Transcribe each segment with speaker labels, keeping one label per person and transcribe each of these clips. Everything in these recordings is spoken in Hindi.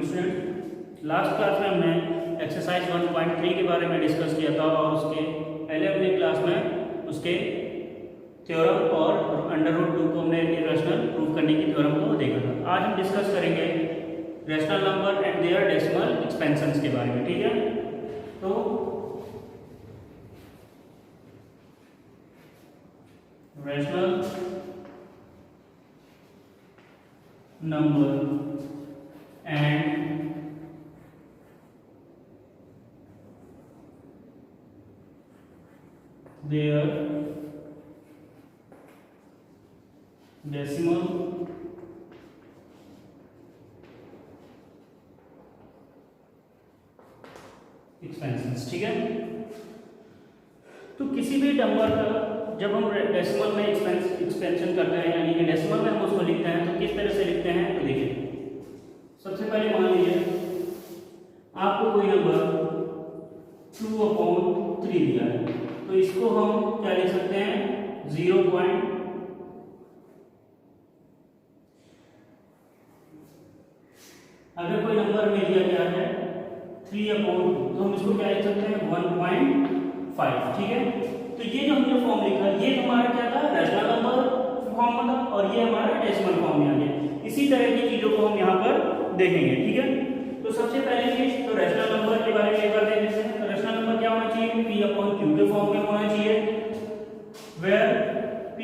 Speaker 1: स्टूडेंट, लास्ट क्लास में हमने एक्सरसाइज 1.3 के बारे में डिस्कस किया था और उसके पहले अपने क्लास में उसके थ्योरम और अंडर रूट 2 को हमने इरेशनल प्रूव करने की थ्योरम को देखा था। आज हम डिस्कस करेंगे rational number and their decimal expansions के बारे में। ठीक है, तो rational number and their decimal expansions. ठीक है, तो किसी भी नंबर का जब हम डेसिमल में एक्सपेंशन करते हैं यानी कि डेसिमल में हम उसको लिखते हैं तो किस तरह से लिखते हैं, तो देखिए सबसे पहले मान लीजिए आपको कोई नंबर 2/3 दिया है, तो इसको हम क्या लिख सकते हैं 0. अगर कोई नंबर में दिया गया है 3/2 तो हम इसको क्या लिख सकते हैं 1.5। ठीक है, तो ये जो हमने फॉर्म लिखा ये हमारा क्या था, रैशनल नंबर फॉर्म था और ये हमारा डेसिमल फॉर्म में आ गया। इसी तरह की चीजों को हम यहाँ पर देखेंगे। ठीक है, तो सबसे पहले चीज तो रैशनल नंबर के बारे में एक बार देख लेते हैं। तो रैशनल नंबर क्या होना चाहिए, P/Q के फॉर्म में होना चाहिए, वेयर P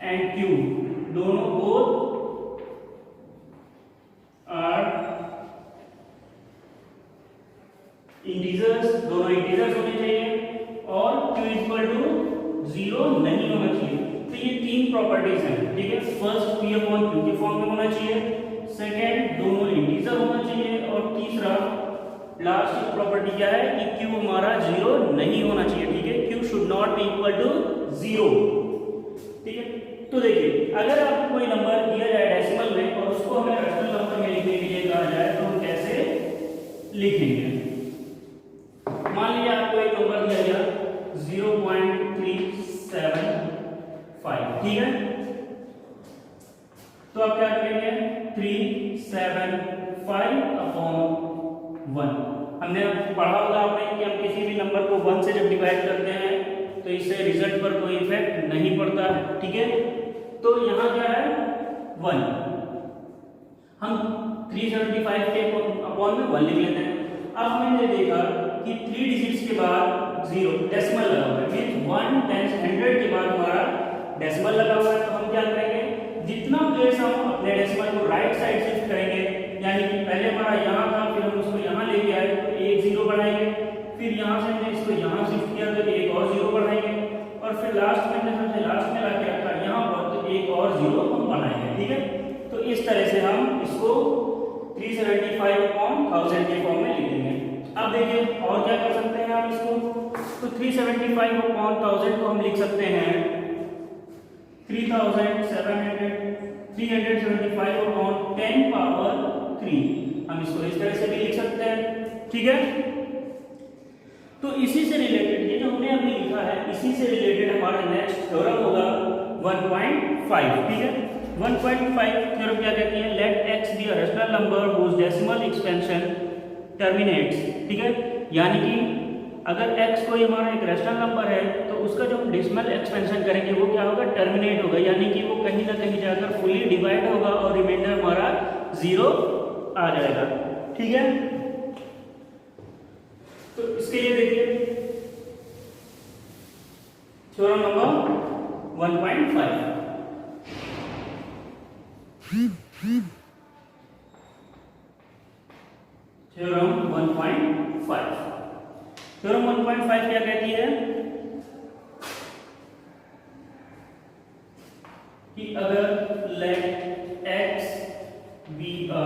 Speaker 1: एंड Q दोनों बोथ आर इंटीजर्स, दोनों इंटीजर्स होने चाहिए और Q = 0 नहीं होना चाहिए। तो ये तीन प्रॉपर्टीज हैं। ठीक है, फर्स्ट P/Q के फॉर्म में होना चाहिए, सेकेंड दोनों इंटीजर होना चाहिए और तीसरा लास्ट प्रॉपर्टी क्या है कि Q हमारा 0 नहीं होना चाहिए। ठीक है, Q should not be equal to 0। ठीक है, तो देखिए अगर आपको कोई नंबर दिया जाए डेसिमल में और उसको हमें रैशनल नंबर में लिखने के लिए कहा जाए तो हम कैसे लिखेंगे। मान लीजिए आपको एक नंबर दिया गया 0.375। ठीक है, तो आप क्या करेंगे 375/1। हमने पढ़ा होगा आपने कि हम किसी भी नंबर को 1 से जब डिवाइड करते हैं तो इससे रिजल्ट पर कोई इफेक्ट नहीं पड़ता है। ठीक है, तो यहाँ क्या है 1, हम 375 के अपॉन में 1 लिख लेते हैं। अब हमने देखा कि 3 डिजिट्स के बाद 0 डेसिमल लगा हुआ है, मींस 1 टाइम्स 100 के बाद हमारा डेसिमल लगा हुआ है। तो हम क्या करेंगे, जितना प्लेस हम अपने डेसिमल को राइट साइड शिफ्ट करेंगे, यानी कि पहले हमारा यहाँ था फिर हम उसको यहाँ लेके आए तो एक 0 बढ़ाएंगे, फिर यहाँ से हमने इसको यहाँ शिफ्ट किया तो एक और 0 बढ़ाएंगे और फिर लास्ट में हमने सबसे लास्ट में लाके रखा यहाँ पर तो एक और 0 हम बढ़ाएंगे। ठीक है, तो इस तरह से हम इसको 375/1000 के फॉर्म में लिख देंगे। अब देखिए और क्या कर सकते हैं हम इसको, तो 375/1000 को हम लिख सकते हैं 375/10³ हम इसको इस तरह से भी लिख सकते हैं। ठीक है, तो इसी से रिलेटेड ये जो हमने अभी लिखा है इसी से रिलेटेड हमारा नेक्स्ट थ्योरम होगा 1.5। ठीक है, 1.5 थ्योरम क्या कहती है, let x be a rational number whose decimal expansion terminates. ठीक है, यानी कि अगर x कोई हमारा एक रैशनल नंबर है तो उसका जो हम डेसिमल एक्सपेंशन करेंगे वो क्या होगा, टर्मिनेट होगा, यानी कि वो कहीं ना कहीं जाकर फुली डिवाइड होगा और रिमाइंडर हमारा 0 आ जाएगा। ठीक है, तो इसके लिए देखिए थ्योरम नंबर 1.5। थ्योरम 1.5 थ्योरम 1.5 क्या कहती है कि अगर let x be a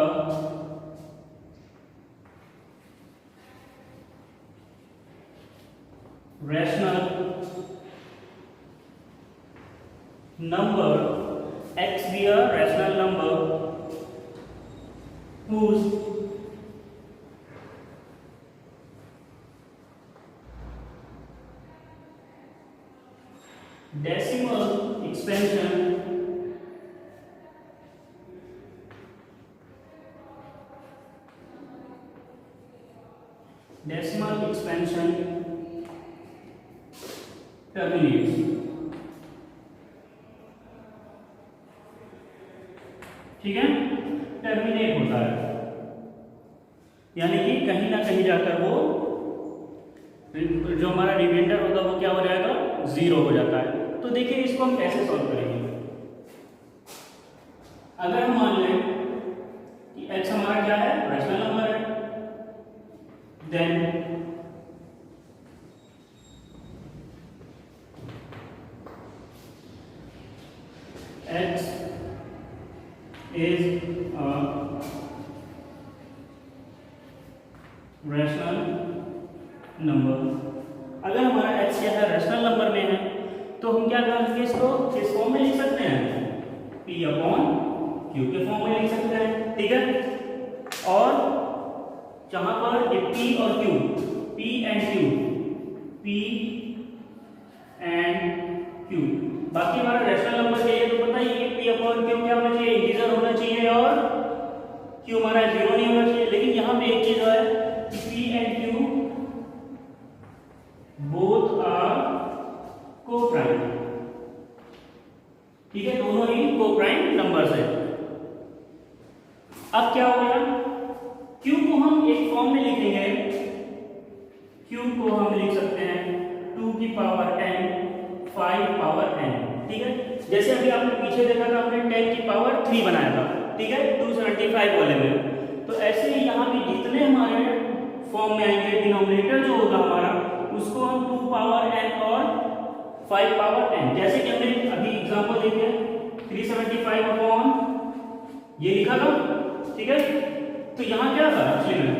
Speaker 1: rational number, x be a rational number whose decimal expansion expansion terminates. ठीक है, टर्मिनेट होता है, यानी कि कहीं ना कहीं जाकर वो जो हमारा रिमाइंडर होगा वो क्या हो जाएगा, 0 हो जाता है। तो देखिए इसको हम कैसे सॉल्व करेंगे। अगर हम मान लें कि x हमारा क्या है, रैशनल नंबर है, then x is a rational number. अगर हमारा x क्या है, रैशनल नंबर में है, तो हम क्या करेंगे, इसको किस फॉर्म में लिख सकते हैं, p अपॉन q के फॉर्म में लिख सकते हैं। ठीक है, और जहां पर ये p और q, p एंड q, बाकी हमारा रैशनल नंबर चाहिए तो पता ही है p अपॉन q क्या होना चाहिए, इंटीजर होना चाहिए और q हमारा 0 नहीं होना चाहिए। लेकिन यहाँ पे एक चीज है कि p and q both are coprime. ठीक है, दोनों ही को प्राइम नंबर्स है। अब क्या हो गया, q को हम एक फॉर्म में लिखेंगे, q को हम लिख सकते हैं 2 की पावर n 5 पावर n। ठीक है, जैसे अभी आपने पीछे देखा था, हमने 10 की पावर 3 बनाया था। ठीक है, 275 वाले में। तो ऐसे ही यहाँ पे जितने हमारे फॉर्म में आएंगे, डिनोमिनेटर जो होगा हमारा, उसको हम 2 पावर n और 5 पावर n, जैसे कि हमने अभी एग्जांपल देखे 375 अपॉन ये लिखा था। ठीक है, तो यहाँ क्या था, एक्चुअली में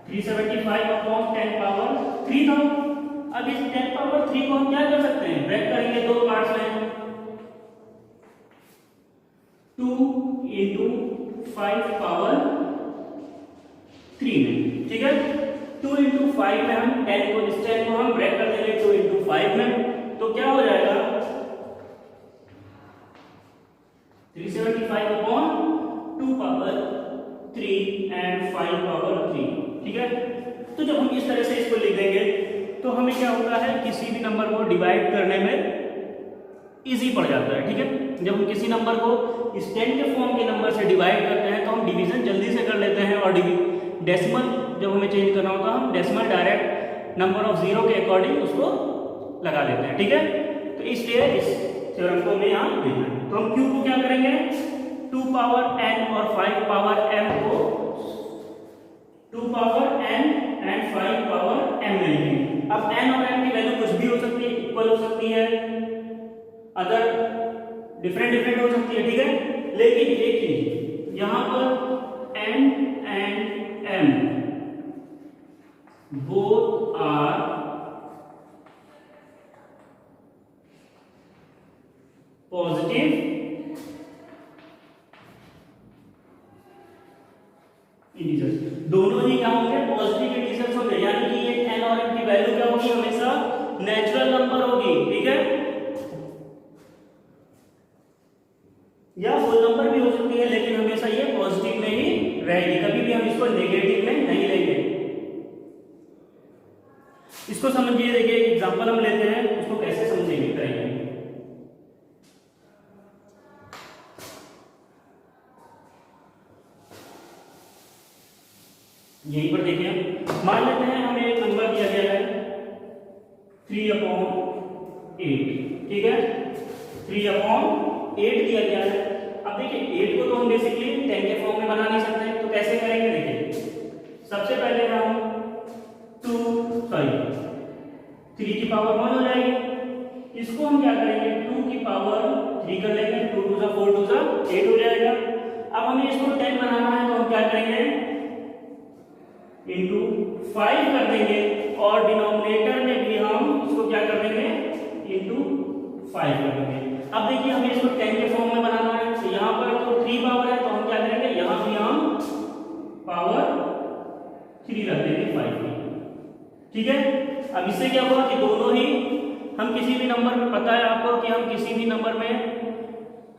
Speaker 1: 375 अपॉन 10 पावर 3 था। अब इस 10 पावर 3 को हम क्या कर सकते हैं, ब्रेक करेंगे दो पार्ट्स में, 2 into 5 पावर 3 में। ठीक है, 2 into 5 में हम 10 को, इस 10 को हम ब्रेक कर देंगे 2 into 5 में, तो क्या हो जाएगा 375 अपॉन 2 पावर 3 एंड 5 पावर 3। ठीक है, तो जब हम इस तरह से इसको लिख देंगे तो हमें क्या होता है, किसी भी नंबर को डिवाइड करने में इजी पड़ जाता है। ठीक है, जब हम किसी नंबर को इस 10 के फॉर्म के नंबर से डिवाइड करते हैं तो हम डिवीजन जल्दी से कर लेते हैं, और डेसिमल जब हमें चेंज करना होता है, हम डेसिमल डायरेक्ट नंबर ऑफ 0 के अकॉर्डिंग उसको लगा लेते हैं। ठीक है, तो इसलिए इस थ्योरम को हमें यहाँ लिखना है। तो हम q को क्या करेंगे, 2 पावर n और 5 पावर m को 2 power n and 5 power m में लिखेंगे। अब n और m की वैल्यू कुछ भी हो सकती है, इक्वल हो सकती है, अदर डिफरेंट हो सकती है। ठीक है, लेकिन एक चीज यहाँ पर n and m both are positive integers, दोनों ही क्या होंगे, पॉजिटिव इंटीजर्स होंगे, यानी कि ये n और m की वैल्यू क्या होगी, हमेशा नेचुरल नंबर होगी। ठीक है, या होल नंबर भी हो सकती है, लेकिन हमेशा ये पॉजिटिव में ही रहेगी, कभी भी हम इसको नेगेटिव में नहीं लेंगे। इसको समझिए, देखिए एग्जांपल हम लेते हैं, उसको कैसे समझेंगे, करेंगे। यहीं पर देखिए, मान लेते हैं हमें एक नंबर दिया गया है 3/8। ठीक है, 3/8 दिया गया है। अब देखिए 8 को तो हम बेसिकली 10 के फॉर्म में बना नहीं सकते, तो कैसे करेंगे, देखिए सबसे पहले हम 3 की पावर 1 हो जाएगी, इसको हम क्या करेंगे 2 की पावर 3 कर लेंगे, 2 2 जा 4 2 जा 8 हो जाएगा। अब हमें इसको 10 बनाना है, तो हम क्या करेंगे इंटू 5 कर देंगे, और डिनोमिनेटर में भी हम इसको क्या कर देंगे इंटू 5 कर देंगे। अब देखिए हमें इसको 10 के फॉर्म में बनाना है, तो यहाँ पर तो 3 पावर है, तो हम क्या करेंगे यहाँ भी हम पावर 3 रख देंगे 5 की। ठीक है, अब इससे क्या हुआ कि दोनों ही हम किसी भी नंबर में, पता है आपको कि हम किसी भी नंबर में,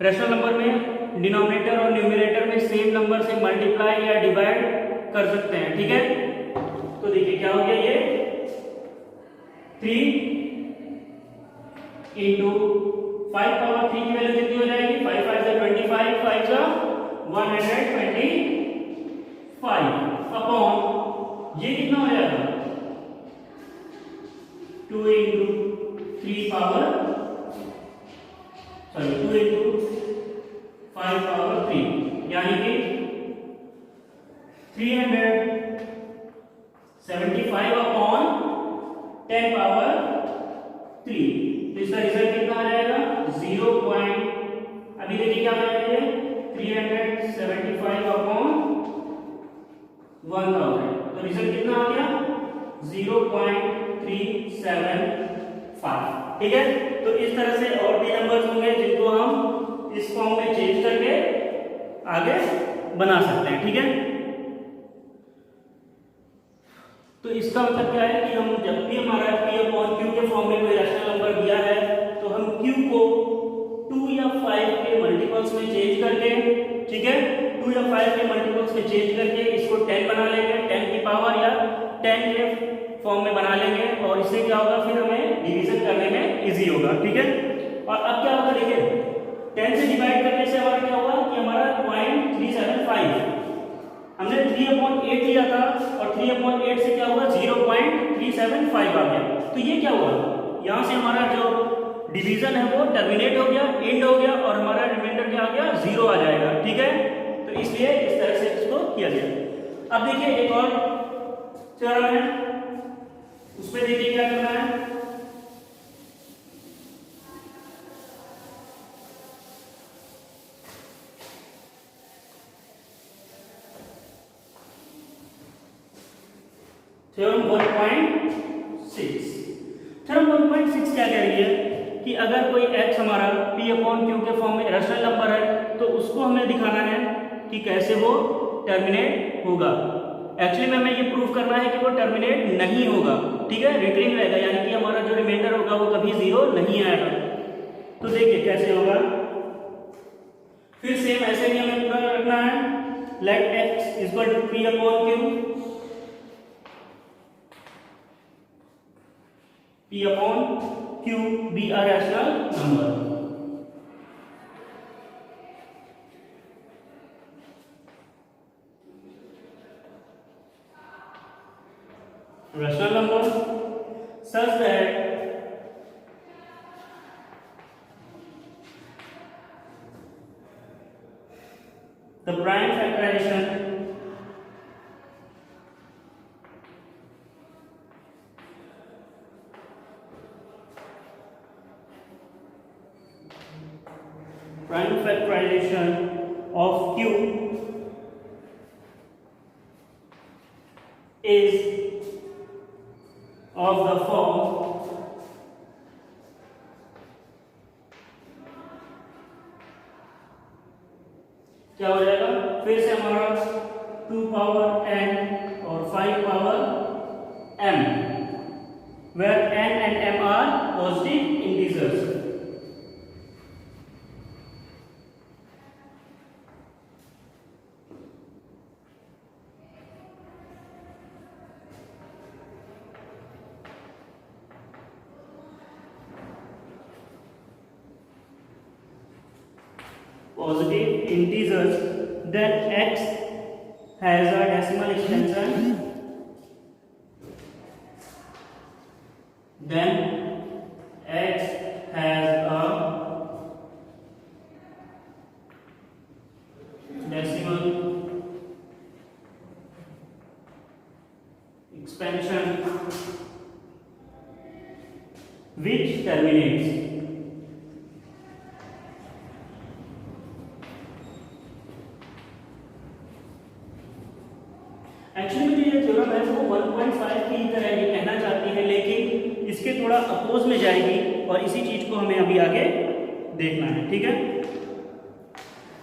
Speaker 1: रैशनल नंबर में डिनोमिनेटर और न्यूमरेटर में सेम नंबर से मल्टीप्लाई या डिवाइड कर सकते हैं। ठीक है, देखिए क्या हो गया ये 3 इंटू 5 पावर 3 की वैल्यू कितनी हो जाएगी 5 5 से 25 5 से 125 अपॉन ये कितना हो जाएगा 2 इंटू 3 पावर 2 इंटू 5 पावर 3 यानी कि 375 अपॉन 10 पावर 3। तो इसका रिजल्ट कितना आ जाएगा 0 पॉइंट, अभी देखिए क्या बना है 375 अपॉन 1000, तो रिजल्ट कितना आ गया 0.375। ठीक है, तो इस तरह से और भी नंबर्स होंगे जिनको हम इस फॉर्म में चेंज करके आगे बना सकते हैं। ठीक है, तो इसका मतलब क्या है कि हम जब भी हमारा p अपॉन q के फॉर्म में कोई रैशनल नंबर दिया है तो हम q को 2 या 5 के मल्टीपल्स में चेंज करके, ठीक है 2 या 5 के मल्टीपल्स में चेंज करके इसको 10 बना लेंगे, 10 की पावर या 10 के फॉर्म में बना लेंगे और इससे क्या होगा फिर हमें डिवीजन करने में इजी होगा। ठीक है, और अब क्या होगा देखिए 10 से डिवाइड करने से हमारा क्या होगा कि हमारा 0.375, हमने 3/8 लिया था और 3/8 से क्या होगा 0.375 आ गया। तो ये क्या हुआ यहाँ से हमारा जो डिवीजन है वो टर्मिनेट हो गया, एंड हो गया और हमारा रिमाइंडर क्या आ गया 0 आ जाएगा। ठीक है, तो इसलिए इस तरह से इसको किया गया। अब देखिए एक और थ्योरम है, उसमें देखिए क्या करना है, थ्योरम 1.6। थ्योरम 1.6 क्या कह रही है कि अगर कोई x हमारा p अपॉन q के फॉर्म में रैशनल नंबर है तो उसको हमें दिखाना है कि कैसे वो टर्मिनेट होगा। एक्चुअली में हमें ये प्रूव करना है कि वो टर्मिनेट नहीं होगा। ठीक है, रिकरिंग रहेगा, यानी कि हमारा जो रिमाइंडर होगा वो कभी 0 नहीं आएगा। तो देखिए कैसे होगा, फिर सेम ऐसे ही हमें पूरा रखना है, let x equal to p upon q, p upon q be a rational number। rational number such that the prime factorization of q is of the form क्या हो जाएगा, फिर से हमारा 2 पावर n और 5 power m, where n and m are positive integers। positive integers, then x has a decimal extension, then x has a decimal expansion which terminates। Actually में ये थ्योरम है वो 1.5 की तरह ये कहना चाहती है, लेकिन इसके थोड़ा अपोज में जाएगी और इसी चीज को हमें अभी आगे देखना है। ठीक है,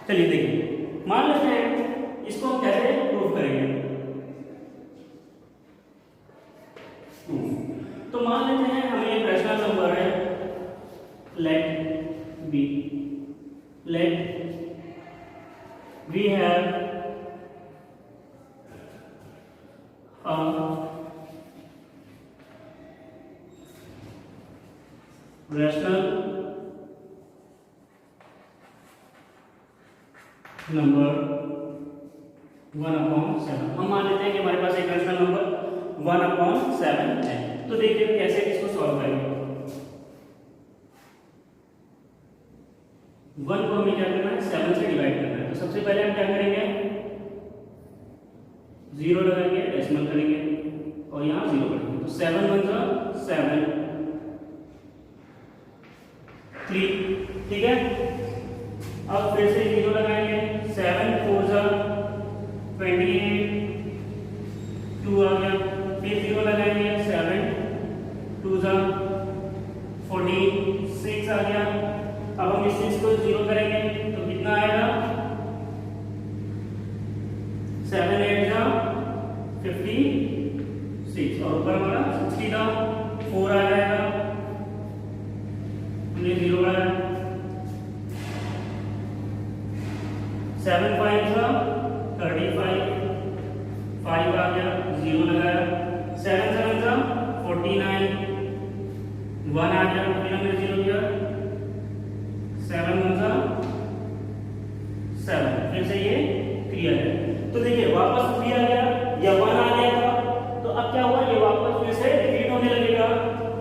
Speaker 1: चलिए देखिए, मान लेते हैं इसको हम कैसे प्रूव करेंगे। तो मान लेते हैं हमें एक रैशनल नंबर है, let we have rational number 1/7। हम मान लेते हैं कि हमारे पास एक रैशनल नंबर 1/7 है। तो देखिए कैसे इसको सॉल्व करेंगे। 1 को हमें क्या करना है, 7 से डिवाइड करना है। तो सबसे पहले हम क्या करेंगे, 0 लगाएंगे, डेसिमल करेंगे और यहाँ 0 करेंगे। तो 7 1 7 3, ठीक है। अब फिर से 0 लगाएंगे, 7 4 28, 2 आ गया। फिर 0 लगाएंगे, 7 2 14, 6 आ गया। अब हम इस चीज को 0 करेंगे तो कितना आएगा, 7 8 56 और ऊपर हमारा 60 था, 4 आ जाएगा, हमने 0 लगाया। 7 5 35, 5 आ गया, 0 लगाया। 7 7 49, 1 आ गया, फिर हमने 0 किया। 7 1 7, फिर से ये 3 आ गया। तो देखिए वापस 3 आ गया या 1 आ गया था, तो अब क्या हुआ, ये वापस फिर से रिपीट होने लगेगा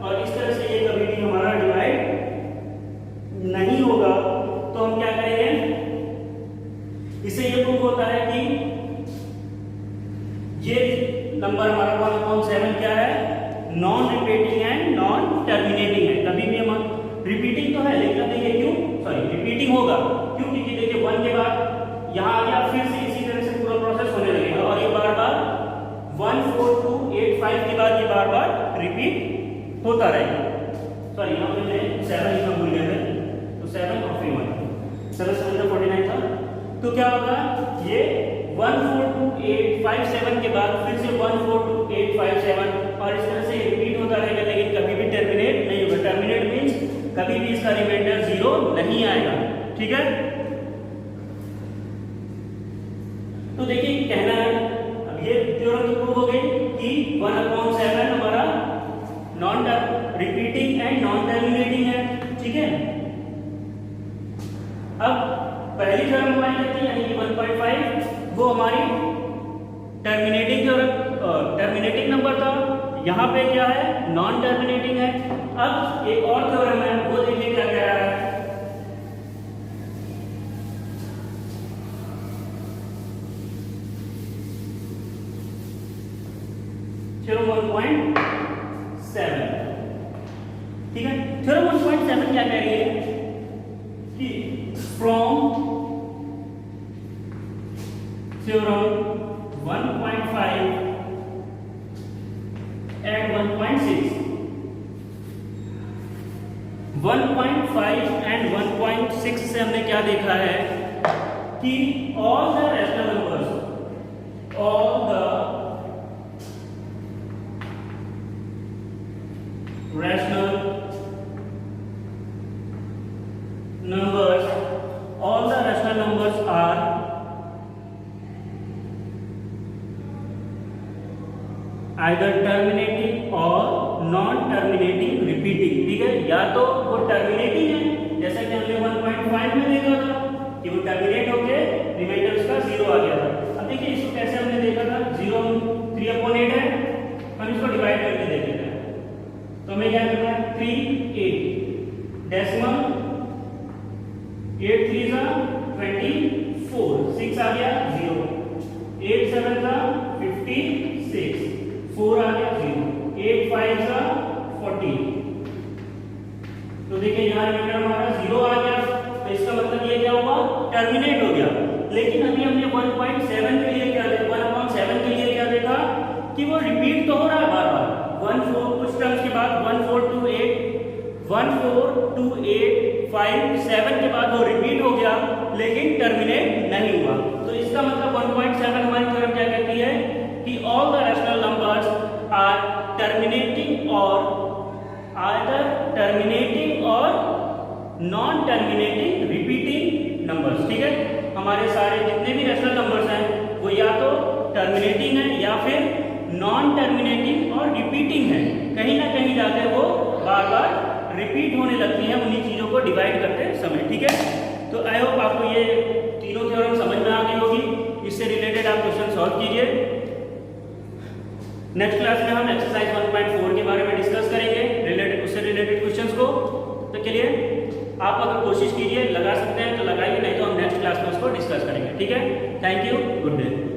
Speaker 1: और इस तरह से ये कभी भी हमारा डिवाइड नहीं होगा। तो हम क्या करेंगे, इससे ये प्रूव होता है कि ये नंबर हमारा 1/7 क्या है, non repeating and non terminating है। कभी भी हम रिपीटिंग तो है लेकिन अब देखिए क्यों, सॉरी रिपीटिंग होगा क्यों, क्योंकि देखिए 1 के बाद यहाँ आ गया, फिर से इसी तरह से पूरा प्रोसेस होने लगेगा और ये बार बार 1 4 2 8 5 के बाद ये बार बार रिपीट होता रहेगा। सॉरी यहाँ पे मैं 7 लिखना भूल गया था, तो 7 और फिर 1, 7 7 49 था। तो क्या होगा, ये 1 4 2 8 5 7 के बाद फिर से 1 4 2 8 5 7 और इस तरह से रिपीट होता रहेगा, लेकिन कभी भी टर्मिनेट नहीं होगा। टर्मिनेट मींस कभी भी इसका रिमाइंडर 0 नहीं आएगा, ठीक है। तो देखिए कहना है, अब ये थ्योरम तो प्रूव हो गई कि 1/7 हमारा non repeating and non terminating है, ठीक है। अब पहली थ्योरम हमारी कहती है यानी कि 1.5 वो हमारी टर्मिनेटिंग टर्मिनेटिंग नंबर था, यहाँ पे क्या है, नॉन टर्मिनेटिंग है। अब एक और थ्योरम है, वो देखिए क्या कह रहा है। थ्योरम 1.7, ठीक है। थ्योरम 1.7 क्या कह रही है कि फ्रॉम थ्योरम 1.5 and 1.6, 1.5 and 1.6 से हमने क्या देखा है कि all the rational numbers are either terminating और नॉन टर्मिनेटिंग रिपीटिंग, ठीक है। या तो वो टर्मिनेटिंग है जैसा कि हमने 1.5 में देखा था कि वो टर्मिनेट होके रिमाइंडर उसका 0 आ गया था। अब देखिए इसको कैसे हमने देखा था, 0 3/8 है, हम इसको डिवाइड करके देख लेते हैं। तो हमें क्या करना है, 3 8 डेसिमल 8 3 24, 6 आ गया 0, 8 7 56, 4 आ गया 0, 8 5 14। तो देखिए यहाँ रिमाइंडर हमारा 0 आ गया, तो इसका मतलब ये क्या हुआ, टर्मिनेट हो गया। लेकिन अभी हमने 1.7 के लिए क्या देखा, 1/7 के लिए क्या देखा कि वो रिपीट तो हो रहा है बार बार, 1 4 कुछ टर्म्स के बाद 1 4 2 8 1 4 2 8 5 7 के बाद वो रिपीट हो गया लेकिन टर्मिनेट नहीं हुआ। तो इसका मतलब 1.7 हमारी थ्योरम क्या कहती है कि all the rational numbers are terminating और आइदर टर्मिनेटिंग और नॉन टर्मिनेटिंग रिपीटिंग नंबर्स, ठीक है। हमारे सारे जितने भी रैशनल नंबर्स हैं वो या तो टर्मिनेटिंग है या फिर नॉन टर्मिनेटिंग और रिपीटिंग है, कहीं ना कहीं जाकर वो बार बार रिपीट होने लगती हैं उन्हीं चीज़ों को डिवाइड करते समय, ठीक है। तो आई होप आपको ये तीनों थ्योरम समझ में आ गई होगी। इससे रिलेटेड आप क्वेश्चन सॉल्व कीजिए। नेक्स्ट क्लास में हम एक्सरसाइज 1.4 के बारे में डिस्कस करेंगे उससे रिलेटेड क्वेश्चंस को। तो के लिए आप अगर कोशिश कीजिए, लगा सकते हैं तो लगाइए, नहीं तो हम नेक्स्ट क्लास में उसको डिस्कस करेंगे, ठीक है। Thank you, good day.